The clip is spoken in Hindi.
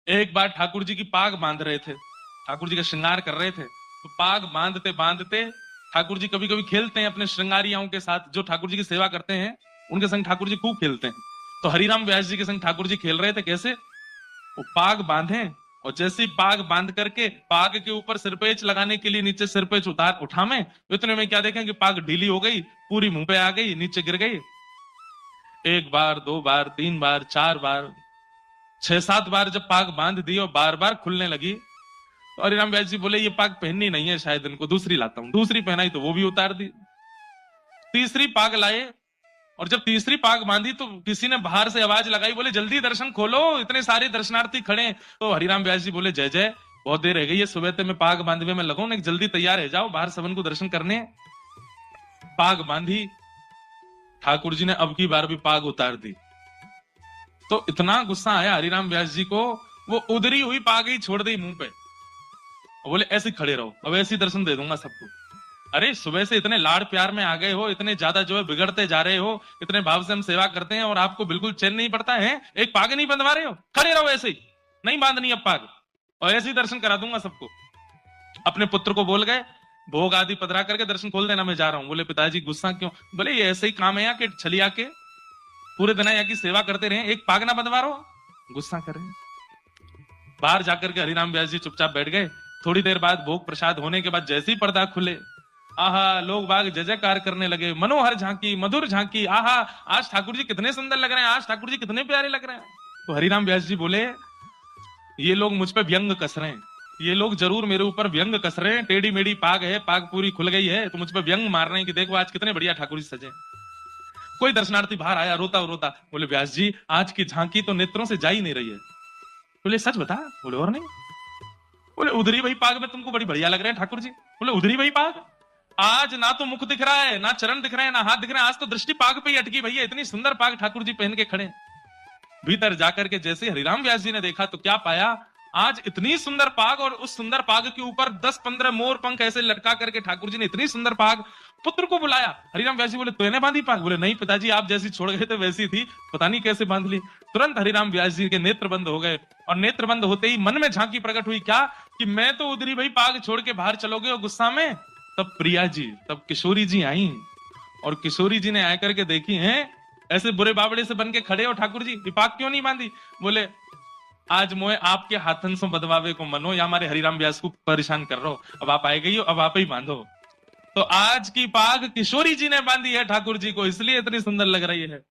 एक बार ठाकुर जी की पाग बांध रहे थे, ठाकुर जी का श्रृंगार कर रहे थे, तो पाग बांधते बांधते ठाकुर जी कभी कभी खेलते हैं अपने श्रृंगारियाओं के साथ, जो ठाकुर जी की सेवा करते हैं उनके संग ठाकुर जी खूब खेलते हैं। तो हरिराम व्यास जी के संग ठाकुर जी खेल रहे थे। कैसे? वो पाग बांधे और जैसे ही पाग बांध करके पाग के ऊपर सिरपेच लगाने के लिए नीचे सिरपेच उतार उठावे, इतने में क्या देखें कि पाग ढीली हो गई, पूरी मुंह पे आ गई, नीचे गिर गई। एक बार, दो बार, तीन बार, चार बार, छह सात बार जब पाग बांध दी और बार बार खुलने लगी, तो हरिराम व्यास जी बोले ये पाग पहननी नहीं है, शायद इनको दूसरी लाता हूं। दूसरी पहनाई तो वो भी उतार दी। तीसरी पाग लाए और जब तीसरी पाग बांधी तो किसी ने बाहर से आवाज लगाई, बोले जल्दी दर्शन खोलो, इतने सारे दर्शनार्थी खड़े। तो हरिराम व्यास जी बोले जय जय, बहुत देर रह गई है, सुबह से मैं पाग बांधवे में लगो ना, जल्दी तैयार है, जाओ बाहर सबन को दर्शन करने। पाग बांधी, ठाकुर जी ने अब की बार भी पाग उतार दी। तो इतना गुस्सा आया हरिराम व्यास जी को, वो उधरी हुई पाग ही छोड़ दी मुंह पे, बोले ऐसे खड़े रहो, अब ऐसे दर्शन दे दूंगा सबको। अरे सुबह से इतने लाड़ प्यार में आ गए हो, इतने ज्यादा जो है बिगड़ते जा रहे हो, इतने भाव से हम सेवा करते हैं और आपको बिल्कुल चैन नहीं पड़ता है, एक पाग नहीं बंधवा रहे हो, खड़े रहो ऐसे ही, नहीं बांधनी अब पाग, और ऐसे ही दर्शन करा दूंगा सबको। अपने पुत्र को बोल गए, भोग आदि पधरा करके दर्शन खोल देना, मैं जा रहा हूं। बोले पिताजी गुस्सा क्यों? बोले ये ऐसे ही काम है यहाँ के, छलिया के पूरे दिन यहाँ की सेवा करते रहे, एक पाग ना बंधवा रहो, गुस्सा करें। बाहर जाकर के हरिराम व्यास जी चुपचाप बैठ गए। थोड़ी देर बाद भोग प्रसाद होने के बाद जैसे ही पर्दा खुले, आहा, लोग बाग जय जयकार करने लगे, मनोहर झांकी, मधुर झांकी, आहा, आज ठाकुर जी कितने सुंदर लग रहे हैं, आज ठाकुर जी कितने प्यारे लग रहे हैं। तो हरिराम व्यास जी बोले ये लोग मुझ पे व्यंग कस रहे हैं, ये लोग जरूर मेरे ऊपर व्यंग कस रहे हैं, टेढ़ी मेढ़ी पाग है, पाग पूरी खुल गई है, तो मुझ पे व्यंग मार रहे हैं कि देखो आज कितने बढ़िया ठाकुर जी सजे। कोई दर्शनार्थी बाहर आया रोता रोता, बोले व्यास जी आज की झांकी तो नेत्रों से जा ही नहीं रही है। बोले सच बता? बोले और नहीं। बोले उधरी वही पाग में तुमको बड़ी बढ़िया लग रहे हैं ठाकुर जी। बोले उधरी वही पाग, आज ना तो मुख दिख रहा है, ना चरण दिख रहे हैं, ना हाथ दिख रहे हैं, आज तो दृष्टि पाग पे ही अटकी भैया, इतनी सुंदर पाग ठाकुर जी पहन के खड़े। भीतर जाकर के जैसे हरिराम व्यास जी ने देखा तो क्या पाया, आज इतनी सुंदर पाग और उस सुंदर पाग के ऊपर 10-15 मोर पंख ऐसे लटका करके ठाकुर जी ने इतनी सुंदर पाग। पुत्र को बुलाया, हरिराम व्यास जी बोले तूने बांधी पाग? बोले नहीं पिताजी, आप जैसी छोड़ गए थे वैसी थी, पता नहीं कैसे बांध ली। तुरंत हरिराम व्यास जी के नेत्र बंद हो गए और नेत्र बंद होते ही मन में झांकी प्रकट हुई, क्या कि मैं तो उधरी भाई पाग छोड़ के बाहर चलोगे और गुस्सा में। तब प्रिया जी, तब किशोरी जी आई और किशोरी जी ने आकर के देखी हैं ऐसे बुरे बाबड़े से बन के खड़े हो ठाकुर जी, पाग क्यों नहीं बांधी? बोले आज मोए आपके हाथन से बदवावे को मनो, या हमारे हरिराम व्यास को परेशान कर रहे हो, अब आप आए गई हो, अब आप ही बांधो। तो आज की पाग किशोरी जी ने बांधी है ठाकुर जी को, इसलिए इतनी सुंदर लग रही है।